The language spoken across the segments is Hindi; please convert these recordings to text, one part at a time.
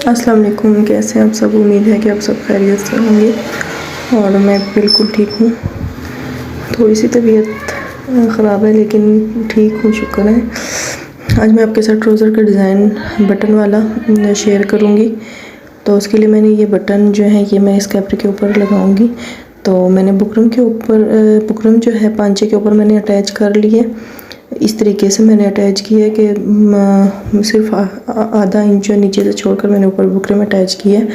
अस्सलाम वालेकुम, कैसे हैं आप सब। उम्मीद है कि आप सब खैरियत से होंगे और मैं बिल्कुल ठीक हूँ। थोड़ी सी तबीयत ख़राब है लेकिन ठीक हूँ, शुक्र है। आज मैं आपके साथ ट्राउज़र का डिज़ाइन बटन वाला शेयर करूँगी। तो उसके लिए मैंने ये बटन जो है ये मैं इस कैपरी के ऊपर लगाऊँगी। तो मैंने बुकरम के ऊपर बुकरम जो है पांचे के ऊपर मैंने अटैच कर ली है। इस तरीके से मैंने अटैच किया है कि सिर्फ आधा इंच जो नीचे से छोड़कर मैंने ऊपर बुकरम अटैच किया है।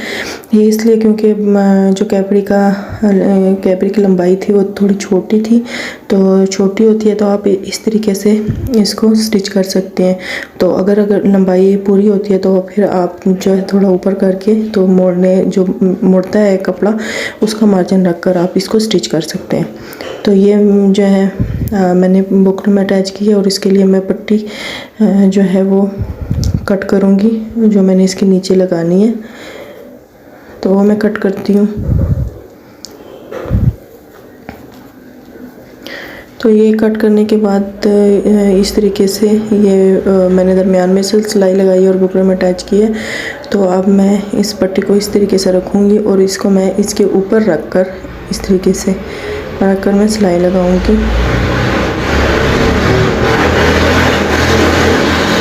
ये इसलिए क्योंकि जो कैपरी की लंबाई थी वो थोड़ी छोटी थी। तो छोटी होती है तो आप इस तरीके से इसको स्टिच कर सकते हैं। तो अगर लंबाई पूरी होती है तो फिर आप जो है थोड़ा ऊपर करके तो मुड़ता है कपड़ा, उसका मार्जिन रख कर आप इसको स्टिच कर सकते हैं। तो ये जो है मैंने बुकरम में अटैच की है और इसके लिए मैं पट्टी जो है वो कट करूँगी, जो मैंने इसके नीचे लगानी है। तो वो मैं कट करती हूँ। तो ये कट करने के बाद इस तरीके से ये मैंने दरमियान में सिलाई लगाई और बुकरम में अटैच की है। तो अब मैं इस पट्टी को इस तरीके से रखूँगी और इसको मैं इसके ऊपर रख कर इस तरीके से रख कर मैं सिलाई लगाऊँगी।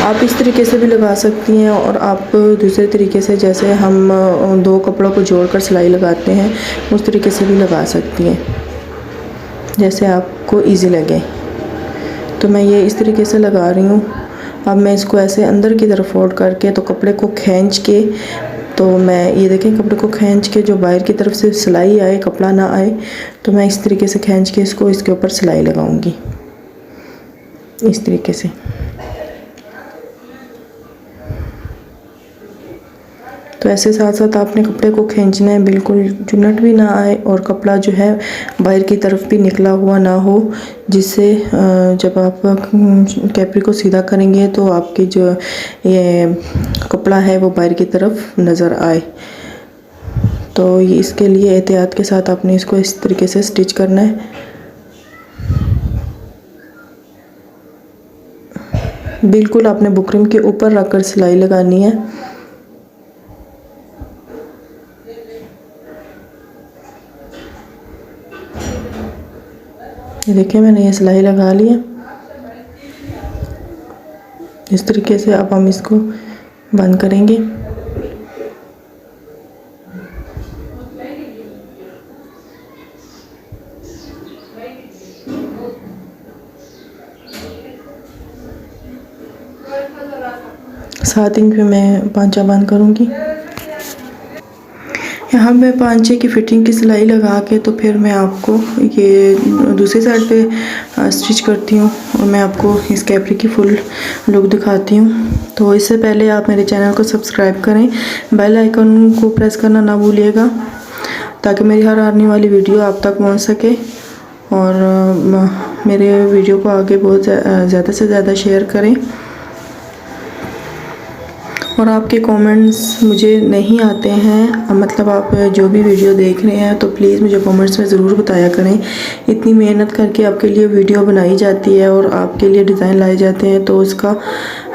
आप इस तरीके से भी लगा सकती हैं और आप दूसरे तरीके से, जैसे हम दो कपड़ों को जोड़कर सिलाई लगाते हैं, उस तरीके से भी लगा सकती हैं, जैसे आपको इजी लगे। तो मैं ये इस तरीके से लगा रही हूँ। अब मैं इसको ऐसे अंदर की तरफ फोल्ड करके तो कपड़े को खींच के, तो मैं ये देखें कपड़े को खींच के जो बाहर की तरफ से सिलाई आए, कपड़ा ना आए, तो मैं इस तरीके से खींच के इसको इसके ऊपर सिलाई लगाऊंगी इस तरीके से। तो ऐसे साथ साथ आपने कपड़े को खींचना है, बिल्कुल चुन्नट भी ना आए और कपड़ा जो है बाहर की तरफ भी निकला हुआ ना हो, जिससे जब आप कैपरी को सीधा करेंगे तो आपकी जो ये कपड़ा है वो बाहर की तरफ नज़र आए। तो ये इसके लिए एहतियात के साथ आपने इसको इस तरीके से स्टिच करना है। बिल्कुल आपने बुकरम के ऊपर रखकर सिलाई लगानी है। ये देखिए मैंने ये सिलाई लगा ली है इस तरीके से। अब हम इसको बंद करेंगे। सात इंच पे मैं पांचा बंद करूँगी। यहाँ मैं पांचे की फिटिंग की सिलाई लगा के तो फिर मैं आपको ये दूसरी साइड पे स्टिच करती हूँ और मैं आपको इस कैपरी की फुल लुक दिखाती हूँ। तो इससे पहले आप मेरे चैनल को सब्सक्राइब करें, बेल आइकन को प्रेस करना ना भूलिएगा, ताकि मेरी हर आने वाली वीडियो आप तक पहुँच सके। और मेरे वीडियो को आगे बहुत ज़्यादा से ज़्यादा शेयर करें। और आपके कमेंट्स मुझे नहीं आते हैं, मतलब आप जो भी वीडियो देख रहे हैं तो प्लीज़ मुझे कमेंट्स में ज़रूर बताया करें। इतनी मेहनत करके आपके लिए वीडियो बनाई जाती है और आपके लिए डिज़ाइन लाए जाते हैं, तो उसका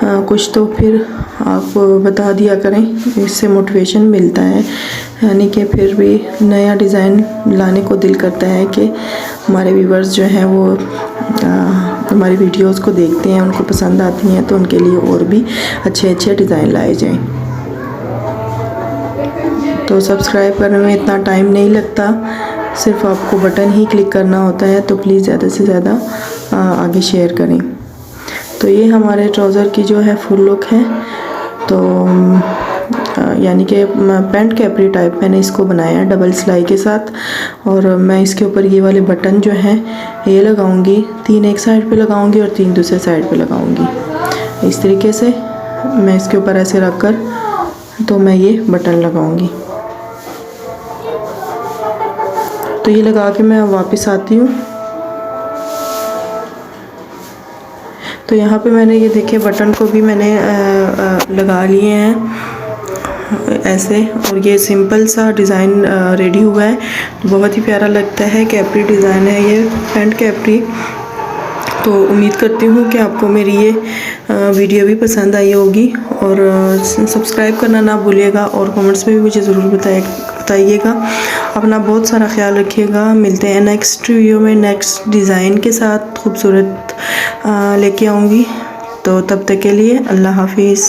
कुछ तो फिर आप बता दिया करें, इससे मोटिवेशन मिलता है। यानी कि फिर भी नया डिज़ाइन लाने को दिल करता है कि हमारे व्यूवर्स जो हैं वो हमारी वीडियोस को देखते हैं, उनको पसंद आती हैं, तो उनके लिए और भी अच्छे अच्छे डिज़ाइन लाए जाएं। तो सब्सक्राइब करने में इतना टाइम नहीं लगता, सिर्फ आपको बटन ही क्लिक करना होता है। तो प्लीज़ ज़्यादा से ज़्यादा आगे शेयर करें। तो ये हमारे ट्राउज़र की जो है फुल लुक है। तो यानी कि पैंट कैपरी टाइप मैंने इसको बनाया है डबल सिलाई के साथ। और मैं इसके ऊपर ये वाले बटन जो हैं ये लगाऊंगी, 3 एक साइड पे लगाऊंगी और 3 दूसरे साइड पे लगाऊंगी। इस तरीके से मैं इसके ऊपर ऐसे रख कर तो मैं ये बटन लगाऊंगी। तो ये लगा के मैं वापस आती हूँ। तो यहाँ पे मैंने ये देखे बटन को भी मैंने लगा लिए हैं ऐसे, और ये सिंपल सा डिज़ाइन रेडी हुआ है। बहुत ही प्यारा लगता है, कैपरी डिज़ाइन है ये, पैंट कैपरी। तो उम्मीद करती हूँ कि आपको मेरी ये वीडियो भी पसंद आई होगी, और सब्सक्राइब करना ना भूलिएगा, और कमेंट्स में भी मुझे ज़रूर बताइएगा। अपना बहुत सारा ख्याल रखिएगा। मिलते हैं नेक्स्ट वीडियो में नेक्स्ट डिज़ाइन के साथ खूबसूरत लेके आऊँगी। तो तब तक के लिए अल्लाह हाफिज़।